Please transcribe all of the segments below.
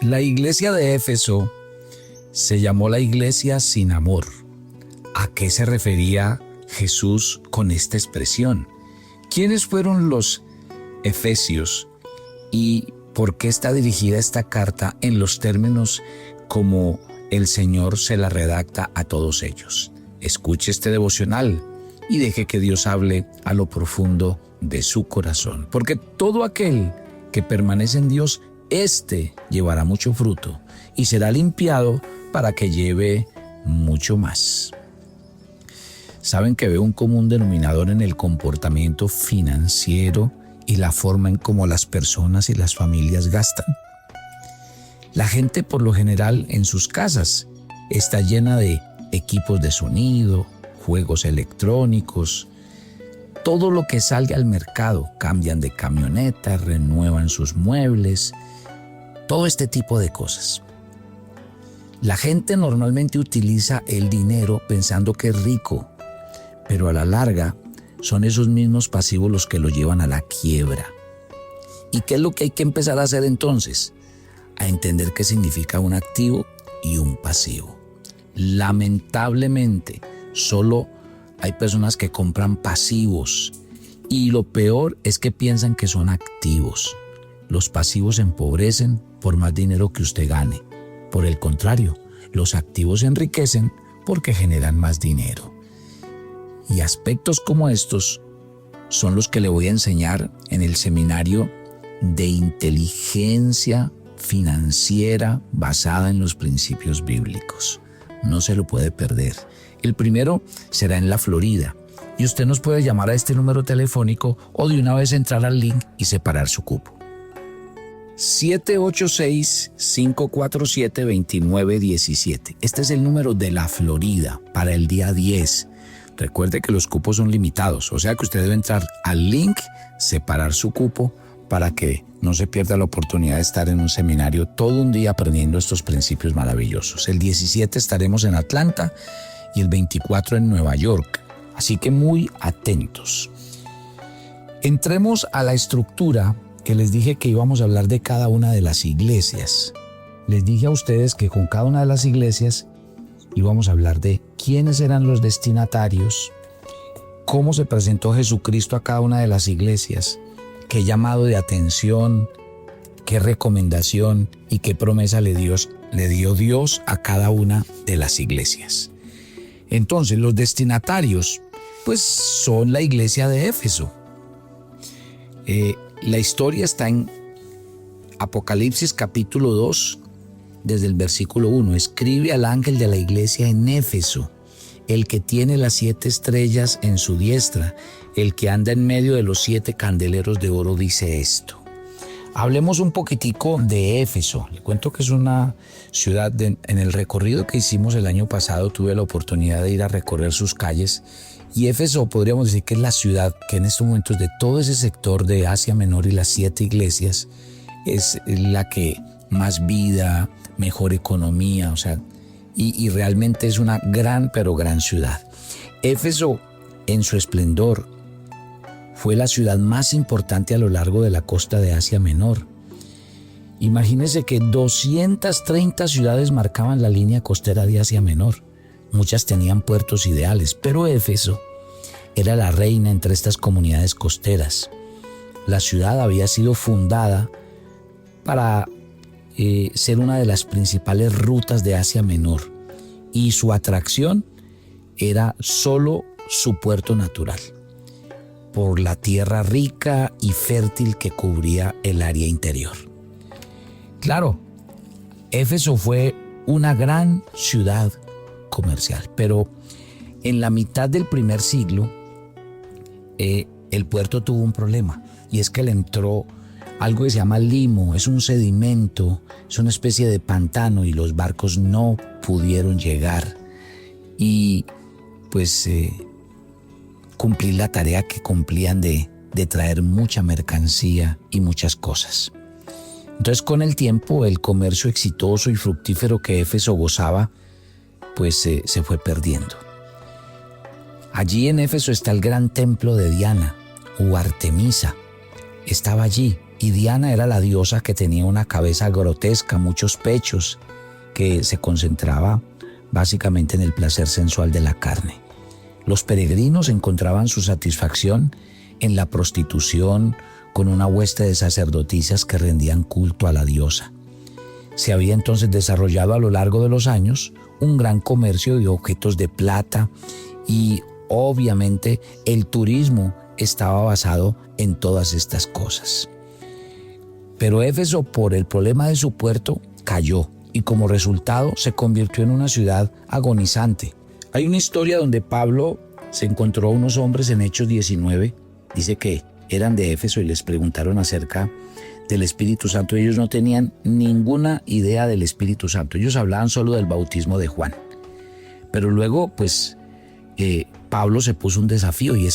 La iglesia de Éfeso se llamó la iglesia sin amor. ¿A qué se refería Jesús con esta expresión? ¿Quiénes fueron los efesios y por qué está dirigida esta carta en los términos como el Señor se la redacta a todos ellos? Escuche este devocional y deje que Dios hable a lo profundo de su corazón, porque todo aquel que permanece en Dios, éste llevará mucho fruto y será limpiado para que lleve mucho más. Saben que veo un común denominador en el comportamiento financiero y la forma en cómo las personas y las familias gastan. La gente, por lo general, en sus casas está llena de equipos de sonido, juegos electrónicos, todo lo que salga al mercado. Cambian de camioneta, renuevan sus muebles, todo este tipo de cosas. La gente normalmente utiliza el dinero pensando que es rico, pero a la larga son esos mismos pasivos los que lo llevan a la quiebra. ¿Y qué es lo que hay que empezar a hacer entonces? A entender qué significa un activo y un pasivo. Lamentablemente, solo hay personas que compran pasivos y lo peor es que piensan que son activos. Los pasivos empobrecen por más dinero que usted gane. Por el contrario, los activos se enriquecen porque generan más dinero. Y aspectos como estos son los que le voy a enseñar en el seminario de inteligencia financiera basada en los principios bíblicos. No se lo puede perder. El primero será en la Florida y usted nos puede llamar a este número telefónico o de una vez entrar al link y separar su cupo. 786-547-2917. Este es el número de la Florida para el día 10. Recuerde que los cupos son limitados, o sea que usted debe entrar al link, separar su cupo para que no se pierda la oportunidad de estar en un seminario todo un día aprendiendo estos principios maravillosos. El 17 estaremos en Atlanta y el 24 en Nueva York, así que muy atentos. Entremos a la estructura que les dije que íbamos a hablar de cada una de las iglesias. Les dije a ustedes que con cada una de las iglesias íbamos a hablar de quiénes eran los destinatarios, cómo se presentó Jesucristo a cada una de las iglesias, qué llamado de atención, qué recomendación y qué promesa le dio Dios a cada una de las iglesias. Entonces, los destinatarios, pues son la iglesia de Éfeso. La historia está en Apocalipsis capítulo 2, desde el versículo 1. Escribe al ángel de la iglesia en Éfeso, el que tiene las 7 estrellas en su diestra, el que anda en medio de los 7 candeleros de oro, dice esto. Hablemos un poquitico de Éfeso. Le cuento que es una ciudad, en el recorrido que hicimos el año pasado, tuve la oportunidad de ir a recorrer sus calles. Y Éfeso podríamos decir que es la ciudad que en estos momentos de todo ese sector de Asia Menor y las 7 iglesias es la que más vida, mejor economía, y realmente es una gran, pero gran ciudad. Éfeso, en su esplendor, fue la ciudad más importante a lo largo de la costa de Asia Menor. Imagínense que 230 ciudades marcaban la línea costera de Asia Menor. Muchas tenían puertos ideales, pero Éfeso era la reina entre estas comunidades costeras. La ciudad había sido fundada para ser una de las principales rutas de Asia Menor y su atracción era solo su puerto natural, por la tierra rica y fértil que cubría el área interior. Claro, Éfeso fue una gran ciudad comercial, pero en la mitad del primer siglo el puerto tuvo un problema, y es que le entró algo que se llama limo. Es un sedimento, es una especie de pantano, y los barcos no pudieron llegar y pues cumplir la tarea que cumplían de traer mucha mercancía y muchas cosas. Entonces, con el tiempo, el comercio exitoso y fructífero que Éfeso gozaba pues se fue perdiendo. Allí en Éfeso está el gran templo de Diana o Artemisa. Estaba allí Y Diana era la diosa que tenía una cabeza grotesca, muchos pechos, que se concentraba básicamente en el placer sensual de la carne. Los peregrinos encontraban su satisfacción en la prostitución con una hueste de sacerdotisas que rendían culto a la diosa. Se había entonces desarrollado a lo largo de los años un gran comercio de objetos de plata y obviamente el turismo estaba basado en todas estas cosas. Pero Éfeso, por el problema de su puerto, cayó y como resultado se convirtió en una ciudad agonizante. Hay una historia donde Pablo se encontró a unos hombres en Hechos 19, dice que eran de Éfeso y les preguntaron acerca del Espíritu Santo. Ellos no tenían ninguna idea del Espíritu Santo, ellos hablaban solo del bautismo de Juan. Pero luego Pablo se puso un desafío y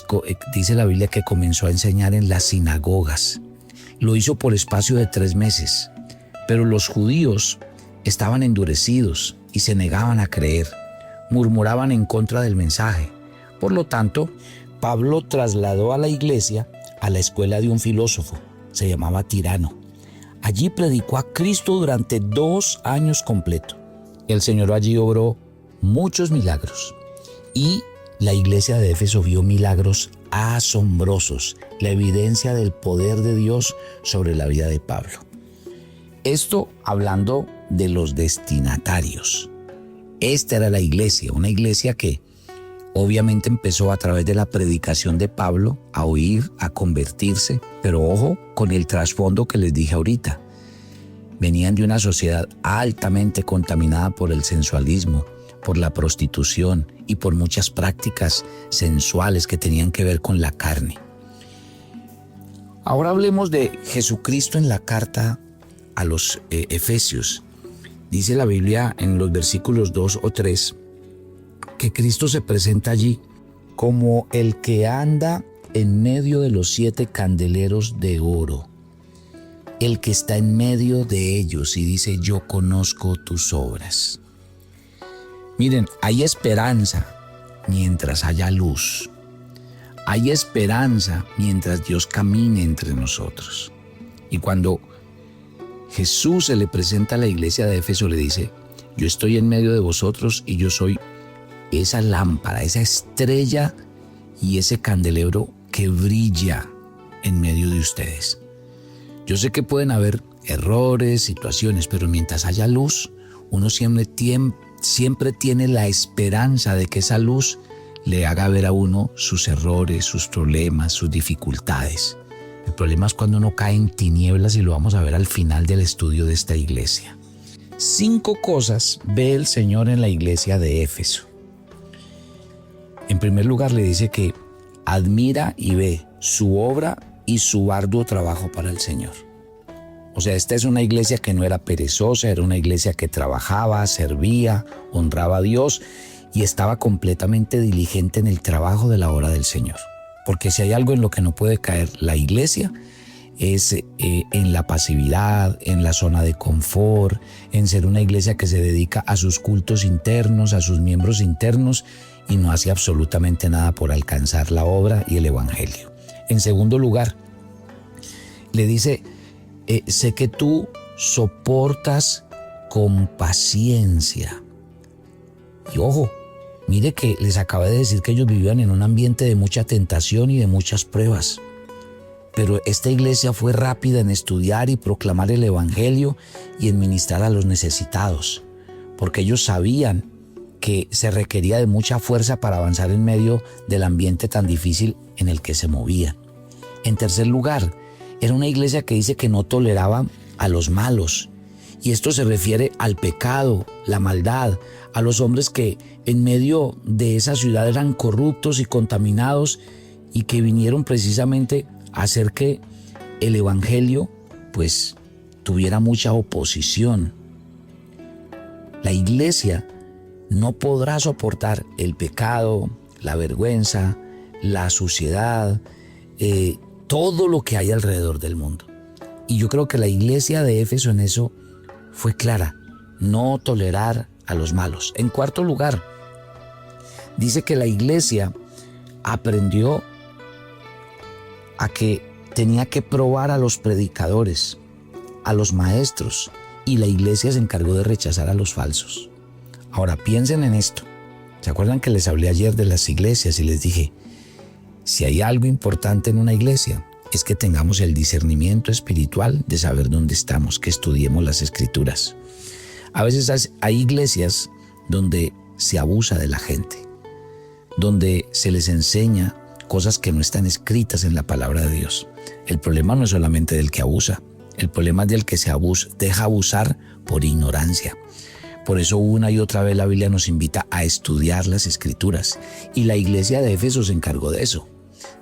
dice la Biblia que comenzó a enseñar en las sinagogas. Lo hizo por espacio de 3 meses, pero los judíos estaban endurecidos y se negaban a creer, murmuraban en contra del mensaje. Por lo tanto, Pablo trasladó a la iglesia a la escuela de un filósofo, se llamaba Tirano. Allí predicó a Cristo durante 2 años completos. El Señor allí obró muchos milagros y la iglesia de Éfeso vio milagros asombrosos, la evidencia del poder de Dios sobre la vida de Pablo. Esto hablando de los destinatarios. Esta era la iglesia, una iglesia que obviamente empezó a través de la predicación de Pablo a oír, a convertirse, pero ojo con el trasfondo que les dije ahorita. Venían de una sociedad altamente contaminada por el sensualismo, por la prostitución y por muchas prácticas sensuales que tenían que ver con la carne. Ahora hablemos de Jesucristo en la carta a los Efesios. Dice la Biblia en los versículos 2 o 3 que Cristo se presenta allí como el que anda en medio de los 7 candeleros de oro, el que está en medio de ellos y dice: yo conozco tus obras. Miren, hay esperanza mientras haya luz. Hay esperanza mientras Dios camine entre nosotros. Y cuando Jesús se le presenta a la iglesia de Éfeso, le dice: yo estoy en medio de vosotros y yo soy esa lámpara, esa estrella y ese candelero que brilla en medio de ustedes. Yo sé que pueden haber errores, situaciones, pero mientras haya luz, uno siempre tiene la esperanza de que esa luz le haga ver a uno sus errores, sus problemas, sus dificultades. El problema es cuando uno cae en tinieblas y lo vamos a ver al final del estudio de esta iglesia. 5 cosas ve el Señor en la iglesia de Éfeso. En primer lugar, le dice que admira y ve su obra y su arduo trabajo para el Señor. O sea, esta es una iglesia que no era perezosa, era una iglesia que trabajaba, servía, honraba a Dios y estaba completamente diligente en el trabajo de la obra del Señor. Porque si hay algo en lo que no puede caer la iglesia es en la pasividad, en la zona de confort, en ser una iglesia que se dedica a sus cultos internos, a sus miembros internos y no hace absolutamente nada por alcanzar la obra y el evangelio. En segundo lugar, le dice: sé que tú soportas con paciencia. Y ojo, mire que les acabé de decir que ellos vivían en un ambiente de mucha tentación y de muchas pruebas. Pero esta iglesia fue rápida en estudiar y proclamar el evangelio y en ministrar a los necesitados, porque ellos sabían que se requería de mucha fuerza para avanzar en medio del ambiente tan difícil en el que se movían. En tercer lugar, era una iglesia que dice que no toleraba a los malos. Y esto se refiere al pecado, la maldad, a los hombres que en medio de esa ciudad eran corruptos y contaminados y que vinieron precisamente a hacer que el evangelio pues tuviera mucha oposición. La iglesia no podrá soportar el pecado, la vergüenza, la suciedad, todo lo que hay alrededor del mundo. Y yo creo que la iglesia de Éfeso en eso fue clara: no tolerar a los malos. En cuarto lugar, dice que la iglesia aprendió a que tenía que probar a los predicadores, a los maestros, y la iglesia se encargó de rechazar a los falsos. Ahora piensen en esto. ¿Se acuerdan que les hablé ayer de las iglesias y les dije, si hay algo importante en una iglesia, es que tengamos el discernimiento espiritual de saber dónde estamos, que estudiemos las escrituras? A veces hay iglesias donde se abusa de la gente, donde se les enseña cosas que no están escritas en la palabra de Dios. El problema no es solamente del que abusa, el problema es del que se deja abusar por ignorancia. Por eso una y otra vez la Biblia nos invita a estudiar las escrituras, y la iglesia de Éfeso se encargó de eso,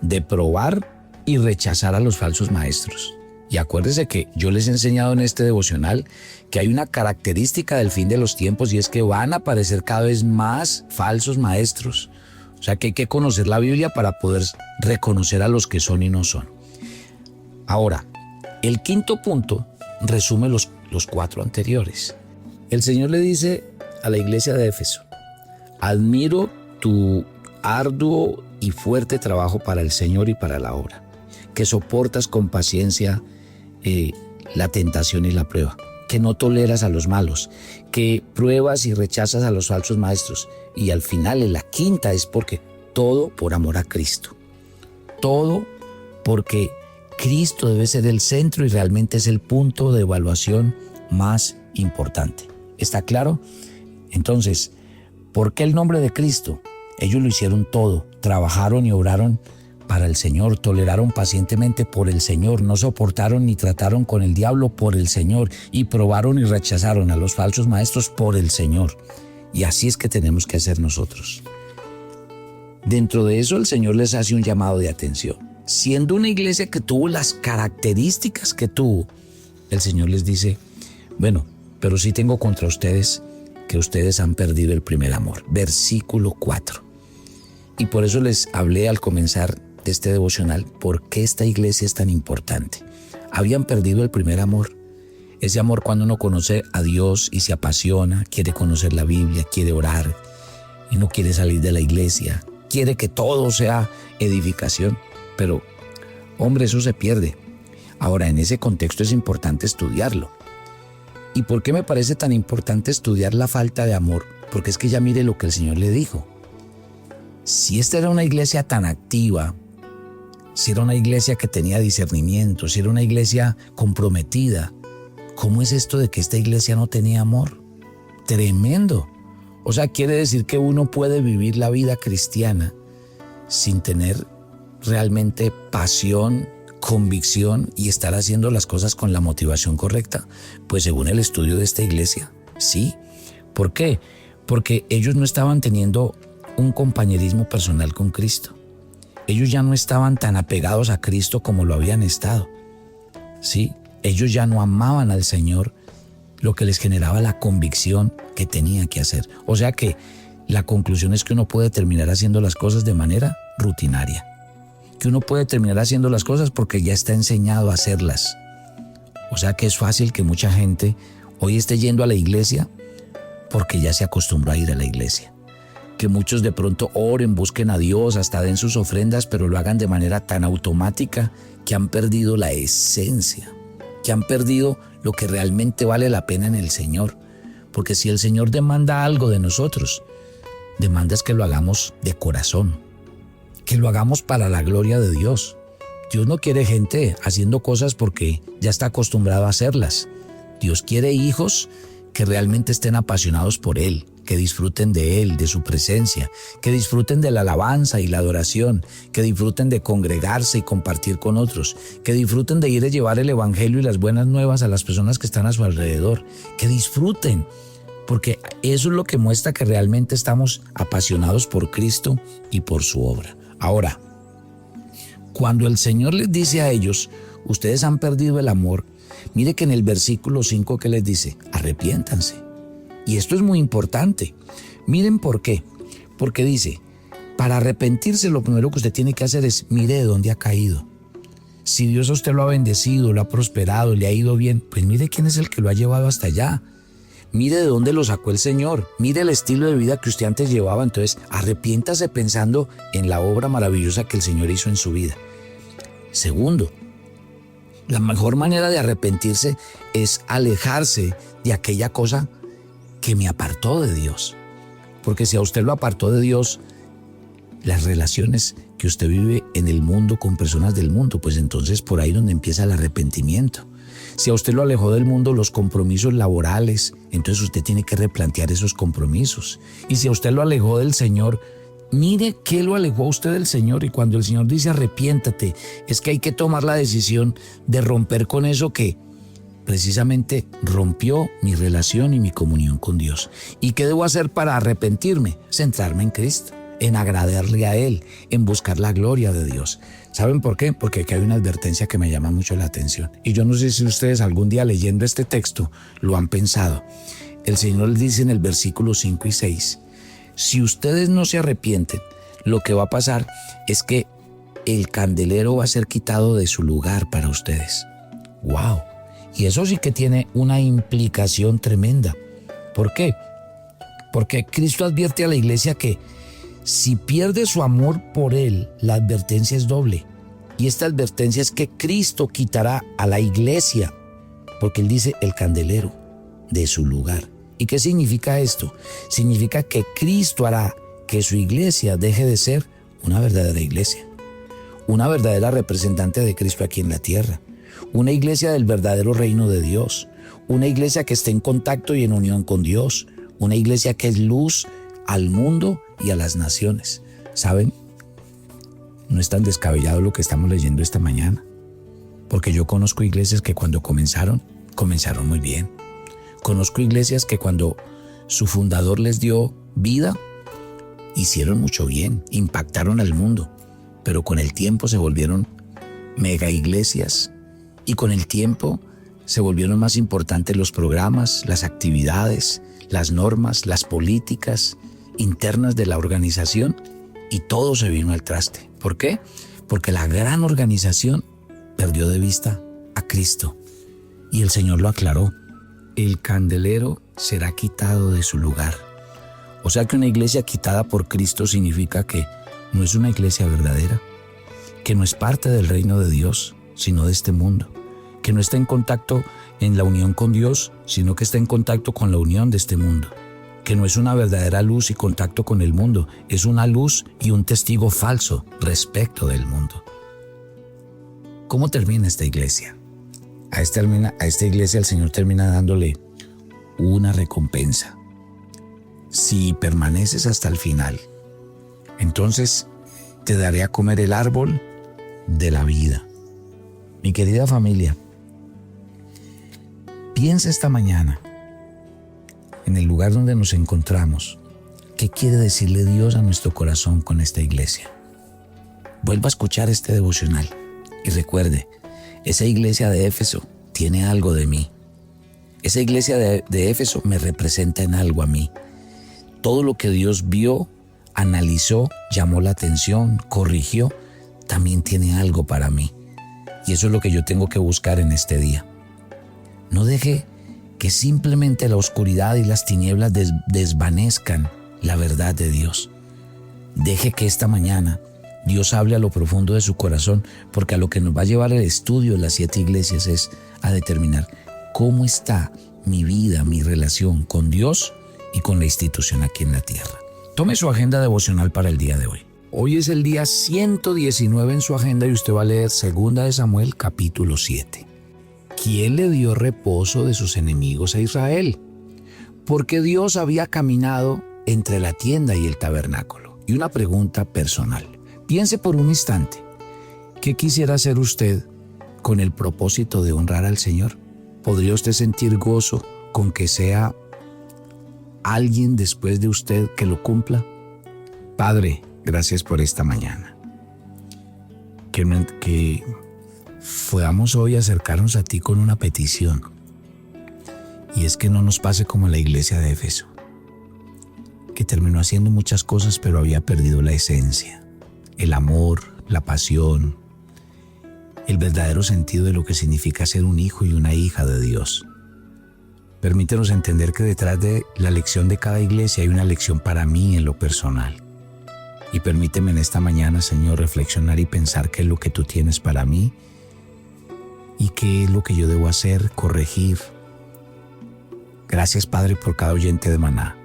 de probar y rechazar a los falsos maestros. Y acuérdense que yo les he enseñado en este devocional que hay una característica del fin de los tiempos, y es que van a aparecer cada vez más falsos maestros. O sea que hay que conocer la Biblia para poder reconocer a los que son y no son. Ahora, el quinto punto resume los 4 anteriores. El Señor le dice a la iglesia de Éfeso: admiro tu arduo y fuerte trabajo para el Señor y para la obra, que soportas con paciencia la tentación y la prueba, que no toleras a los malos, que pruebas y rechazas a los falsos maestros. Y al final, en la quinta, es porque todo por amor a Cristo. Todo porque Cristo debe ser el centro y realmente es el punto de evaluación más importante. ¿Está claro? Entonces, ¿por qué el nombre de Cristo? Ellos lo hicieron todo, trabajaron y obraron para el Señor, toleraron pacientemente por el Señor, no soportaron ni trataron con el diablo por el Señor, y probaron y rechazaron a los falsos maestros por el Señor. Y así es que tenemos que hacer nosotros. Dentro de eso, el Señor les hace un llamado de atención. Siendo una iglesia que tuvo las características que tuvo, el Señor les dice: bueno, pero sí tengo contra ustedes que ustedes han perdido el primer amor. Versículo 4. Y por eso les hablé al comenzar de este devocional por qué esta iglesia es tan importante. Habían perdido el primer amor. Ese amor cuando uno conoce a Dios y se apasiona, quiere conocer la Biblia, quiere orar y no quiere salir de la iglesia, quiere que todo sea edificación. Pero, hombre, eso se pierde. Ahora, en ese contexto es importante estudiarlo. ¿Y por qué me parece tan importante estudiar la falta de amor? Porque es que ya mire lo que el Señor le dijo. Si esta era una iglesia tan activa, si era una iglesia que tenía discernimiento, si era una iglesia comprometida, ¿cómo es esto de que esta iglesia no tenía amor? Tremendo. O sea, quiere decir que uno puede vivir la vida cristiana sin tener realmente pasión, convicción y estar haciendo las cosas con la motivación correcta. Pues según el estudio de esta iglesia, sí. ¿Por qué? Porque ellos no estaban teniendo un compañerismo personal con Cristo. Ellos ya no estaban tan apegados a Cristo como lo habían estado. Sí, ellos ya no amaban al Señor, lo que les generaba la convicción que tenía que hacer. O sea que la conclusión es que uno puede terminar haciendo las cosas de manera rutinaria. Que uno puede terminar haciendo las cosas porque ya está enseñado a hacerlas. O sea que es fácil que mucha gente hoy esté yendo a la iglesia porque ya se acostumbró a ir a la iglesia. Que muchos de pronto oren, busquen a Dios, hasta den sus ofrendas, pero lo hagan de manera tan automática que han perdido la esencia, que han perdido lo que realmente vale la pena en el Señor. Porque si el Señor demanda algo de nosotros, demanda es que lo hagamos de corazón, que lo hagamos para la gloria de Dios. Dios no quiere gente haciendo cosas porque ya está acostumbrado a hacerlas. Dios quiere hijos que realmente estén apasionados por Él, que disfruten de Él, de su presencia, que disfruten de la alabanza y la adoración, que disfruten de congregarse y compartir con otros, que disfruten de ir a llevar el evangelio y las buenas nuevas a las personas que están a su alrededor, que disfruten, porque eso es lo que muestra que realmente estamos apasionados por Cristo y por su obra. Ahora, cuando el Señor les dice a ellos, ustedes han perdido el amor, mire que en el versículo 5 que les dice, arrepiéntanse. Y esto es muy importante. Miren por qué. Porque dice, para arrepentirse lo primero que usted tiene que hacer es mire de dónde ha caído. Si Dios a usted lo ha bendecido, lo ha prosperado, le ha ido bien, pues mire quién es el que lo ha llevado hasta allá. Mire de dónde lo sacó el Señor. Mire el estilo de vida que usted antes llevaba. Entonces, arrepiéntase pensando en la obra maravillosa que el Señor hizo en su vida. Segundo, La mejor manera de arrepentirse es alejarse de aquella cosa que me apartó de Dios. Porque si a usted lo apartó de Dios, las relaciones que usted vive en el mundo con personas del mundo, pues entonces por ahí donde empieza el arrepentimiento. Si a usted lo alejó del mundo los compromisos laborales, entonces usted tiene que replantear esos compromisos. Y si a usted lo alejó del Señor, mire qué lo alejó a usted del Señor. Y cuando el Señor dice arrepiéntate, es que hay que tomar la decisión de romper con eso que precisamente rompió mi relación y mi comunión con Dios. ¿Y qué debo hacer para arrepentirme? Centrarme en Cristo, en agradarle a Él, en buscar la gloria de Dios. ¿Saben por qué? Porque aquí hay una advertencia que me llama mucho la atención. Y yo no sé si ustedes algún día leyendo este texto lo han pensado. El Señor les dice en el versículo 5 y 6, si ustedes no se arrepienten, lo que va a pasar es que el candelero va a ser quitado de su lugar para ustedes. ¡Wow! Y eso sí que tiene una implicación tremenda. ¿Por qué? Porque Cristo advierte a la iglesia que si pierde su amor por Él, la advertencia es doble. Y esta advertencia es que Cristo quitará a la iglesia, porque Él dice el candelero, de su lugar. ¿Y qué significa esto? Significa que Cristo hará que su iglesia deje de ser una verdadera iglesia, una verdadera representante de Cristo aquí en la tierra, una iglesia del verdadero reino de Dios, una iglesia que esté en contacto y en unión con Dios, una iglesia que es luz al mundo y a las naciones. ¿Saben? No es tan descabellado lo que estamos leyendo esta mañana, porque yo conozco iglesias que cuando comenzaron muy bien. Conozco iglesias que cuando su fundador les dio vida, hicieron mucho bien, impactaron al mundo, pero con el tiempo se volvieron mega iglesias y con el tiempo se volvieron más importantes los programas, las actividades, las normas, las políticas internas de la organización y todo se vino al traste. ¿Por qué? Porque la gran organización perdió de vista a Cristo y el Señor lo aclaró. El candelero será quitado de su lugar. O sea que una iglesia quitada por Cristo significa que no es una iglesia verdadera, que no es parte del reino de Dios, sino de este mundo, que no está en contacto en la unión con Dios, sino que está en contacto con la unión de este mundo, que no es una verdadera luz y contacto con el mundo, es una luz y un testigo falso respecto del mundo. ¿Cómo termina esta iglesia? A esta iglesia el Señor termina dándole una recompensa. Si permaneces hasta el final, entonces te daré a comer el árbol de la vida. Mi querida familia, piensa esta mañana en el lugar donde nos encontramos. ¿Qué quiere decirle Dios a nuestro corazón con esta iglesia? Vuelva a escuchar este devocional y recuerde, esa iglesia de Éfeso tiene algo de mí. Esa iglesia de Éfeso me representa en algo a mí. Todo lo que Dios vio, analizó, llamó la atención, corrigió, también tiene algo para mí. Y eso es lo que yo tengo que buscar en este día. No deje que simplemente la oscuridad y las tinieblas desvanezcan la verdad de Dios. Deje que esta mañana Dios hable a lo profundo de su corazón, porque a lo que nos va a llevar el estudio de las 7 iglesias es a determinar cómo está mi vida, mi relación con Dios y con la institución aquí en la tierra. Tome su agenda devocional para el día de hoy. Hoy es el día 119 en su agenda y usted va a leer 2 de Samuel capítulo 7. ¿Quién le dio reposo de sus enemigos a Israel? Porque Dios había caminado entre la tienda y el tabernáculo. Y una pregunta personal. Piense por un instante, ¿qué quisiera hacer usted con el propósito de honrar al Señor? ¿Podría usted sentir gozo con que sea alguien después de usted que lo cumpla? Padre, gracias por esta mañana. Que podamos hoy acercarnos a ti con una petición. Y es que no nos pase como la iglesia de Éfeso, que terminó haciendo muchas cosas pero había perdido la esencia. El amor, la pasión, el verdadero sentido de lo que significa ser un hijo y una hija de Dios. Permítenos entender que detrás de la lección de cada iglesia hay una lección para mí en lo personal. Y permíteme en esta mañana, Señor, reflexionar y pensar qué es lo que tú tienes para mí ¿Y qué es lo que yo debo hacer? Corregir. Gracias, Padre, por cada oyente de Maná.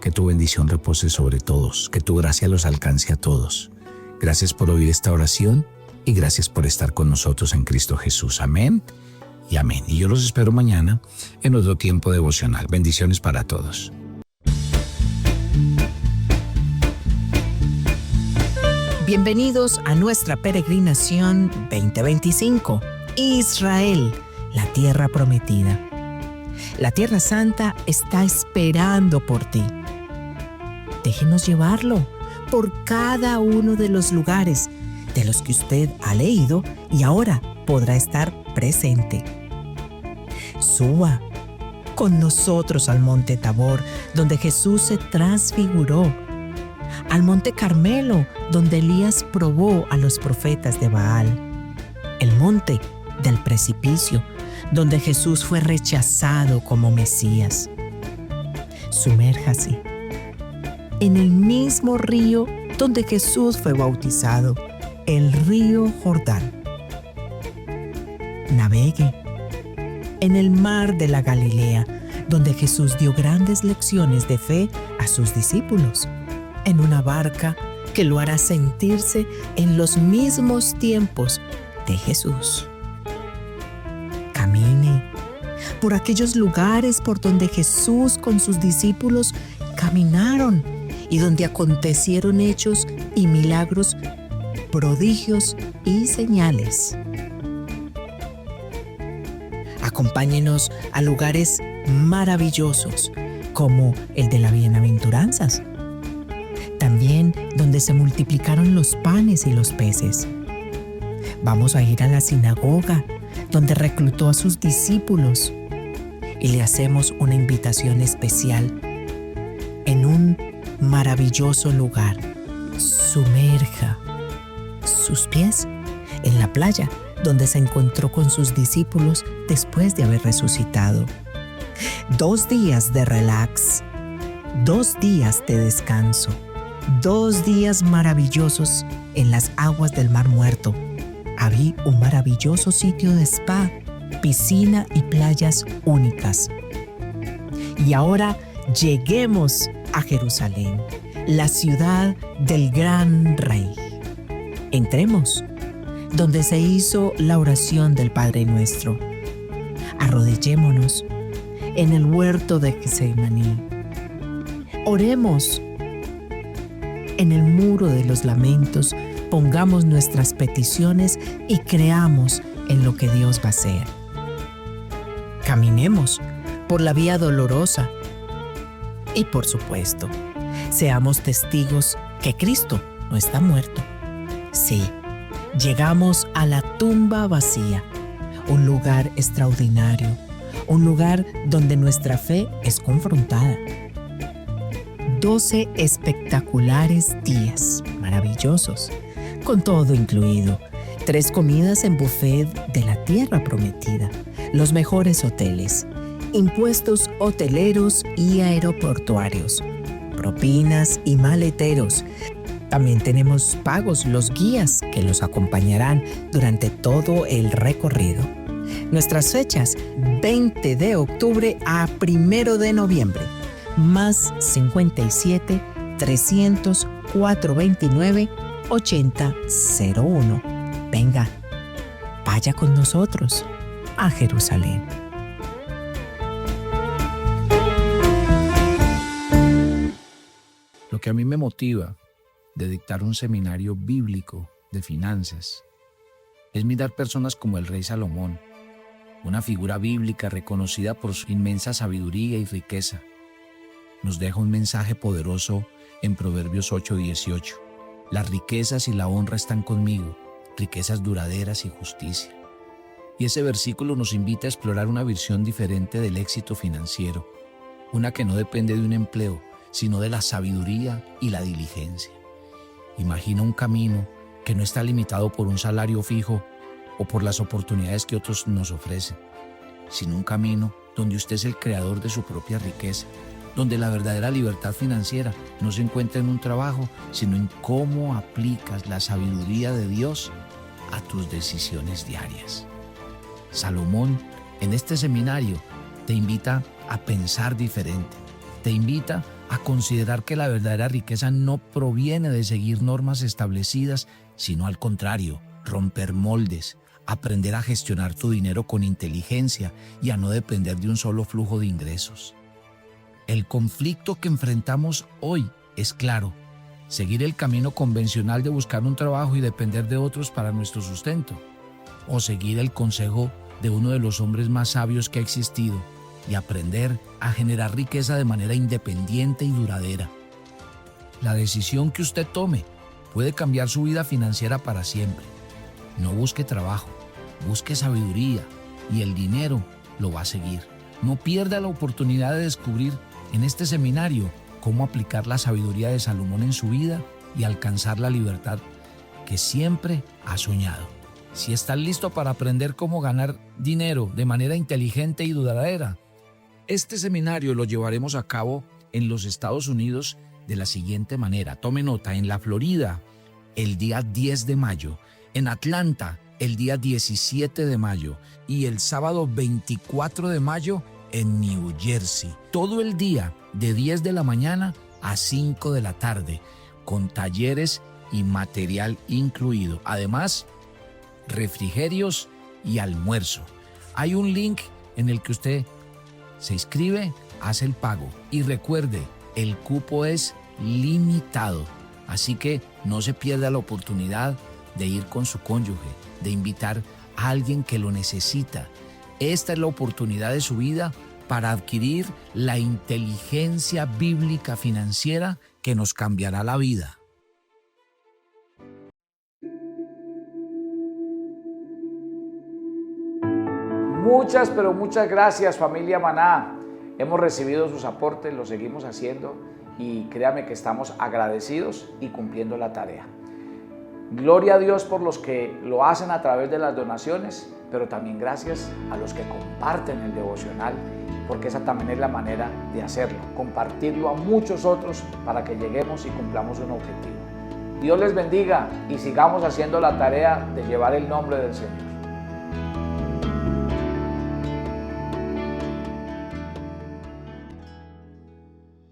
Que tu bendición repose sobre todos, que tu gracia los alcance a todos. Gracias por oír esta oración y gracias por estar con nosotros en Cristo Jesús. Amén y amén. Y yo los espero mañana en otro tiempo devocional. Bendiciones para todos. Bienvenidos a nuestra peregrinación 2025. Israel, la tierra prometida. La Tierra Santa está esperando por ti. Déjenos llevarlo por cada uno de los lugares de los que usted ha leído y ahora podrá estar presente. Suba con nosotros al Monte Tabor, donde Jesús se transfiguró, al Monte Carmelo, donde Elías probó a los profetas de Baal, el monte del precipicio, donde Jesús fue rechazado como Mesías. Sumérjase en el mismo río donde Jesús fue bautizado, el río Jordán. Navegue en el mar de la Galilea, donde Jesús dio grandes lecciones de fe a sus discípulos, en una barca que lo hará sentirse en los mismos tiempos de Jesús. Camine por aquellos lugares por donde Jesús con sus discípulos caminaron y donde acontecieron hechos y milagros, prodigios y señales. Acompáñenos a lugares maravillosos como el de las bienaventuranzas, también donde se multiplicaron los panes y los peces. Vamos a ir a la sinagoga, donde reclutó a sus discípulos, y le hacemos una invitación especial en un maravilloso lugar. Sumerja sus pies en la playa, donde se encontró con sus discípulos después de haber resucitado. 2 días de relax, 2 días de descanso, 2 días maravillosos en las aguas del Mar Muerto. Había un maravilloso sitio de spa, piscina y playas únicas. Y ahora lleguemos a Jerusalén, la ciudad del gran rey. Entremos donde se hizo la oración del Padre Nuestro. Arrodillémonos en el huerto de Getsemaní. Oremos en el muro de los lamentos. Pongamos nuestras peticiones y creamos en lo que Dios va a hacer. Caminemos por la vía dolorosa y, por supuesto, seamos testigos que Cristo no está muerto. Sí, llegamos a la tumba vacía, un lugar extraordinario, un lugar donde nuestra fe es confrontada. 12 espectaculares días maravillosos, con todo incluido, 3 comidas en buffet de la tierra prometida, los mejores hoteles, impuestos hoteleros y aeroportuarios, propinas y maleteros. También tenemos pagos los guías que los acompañarán durante todo el recorrido. Nuestras fechas, 20 de octubre a 1 de noviembre, más 57 300 429 8001. Venga, vaya con nosotros a Jerusalén. Lo que a mí me motiva de dictar un seminario bíblico de finanzas es mirar personas como el rey Salomón, una figura bíblica reconocida por su inmensa sabiduría y riqueza. Nos deja un mensaje poderoso en Proverbios 8:18. Las riquezas y la honra están conmigo, riquezas duraderas y justicia. Y ese versículo nos invita a explorar una visión diferente del éxito financiero, una que no depende de un empleo, sino de la sabiduría y la diligencia. Imagina un camino que no está limitado por un salario fijo o por las oportunidades que otros nos ofrecen, sino un camino donde usted es el creador de su propia riqueza, donde la verdadera libertad financiera no se encuentra en un trabajo, sino en cómo aplicas la sabiduría de Dios a tus decisiones diarias. Salomón, en este seminario, te invita a pensar diferente. Te invita a considerar que la verdadera riqueza no proviene de seguir normas establecidas, sino al contrario, romper moldes, aprender a gestionar tu dinero con inteligencia y a no depender de un solo flujo de ingresos. El conflicto que enfrentamos hoy es claro: seguir el camino convencional de buscar un trabajo y depender de otros para nuestro sustento, o seguir el consejo de uno de los hombres más sabios que ha existido y aprender a generar riqueza de manera independiente y duradera. La decisión que usted tome puede cambiar su vida financiera para siempre. No busque trabajo, busque sabiduría y el dinero lo va a seguir. No pierda la oportunidad de descubrir en este seminario cómo aplicar la sabiduría de Salomón en su vida y alcanzar la libertad que siempre ha soñado. Si estás listo para aprender cómo ganar dinero de manera inteligente y duradera, este seminario lo llevaremos a cabo en los Estados Unidos de la siguiente manera. Tome nota: en la Florida, el día 10 de mayo, en Atlanta, el día 17 de mayo y el sábado 24 de mayo en New Jersey. Todo el día de 10 de la mañana a 5 de la tarde, con talleres y material incluido. Además, refrigerios y almuerzo. Hay un link en el que usted se inscribe, hace el pago y recuerde, el cupo es limitado, así que no se pierda la oportunidad de ir con su cónyuge, de invitar a alguien que lo necesita. Esta es la oportunidad de su vida para adquirir la inteligencia bíblica financiera que nos cambiará la vida. Muchas, pero muchas gracias, familia Maná. Hemos recibido sus aportes, lo seguimos haciendo y créame que estamos agradecidos y cumpliendo la tarea. Gloria a Dios por los que lo hacen a través de las donaciones, pero también gracias a los que comparten el devocional, porque esa también es la manera de hacerlo, compartirlo a muchos otros para que lleguemos y cumplamos un objetivo. Dios les bendiga y sigamos haciendo la tarea de llevar el nombre del Señor.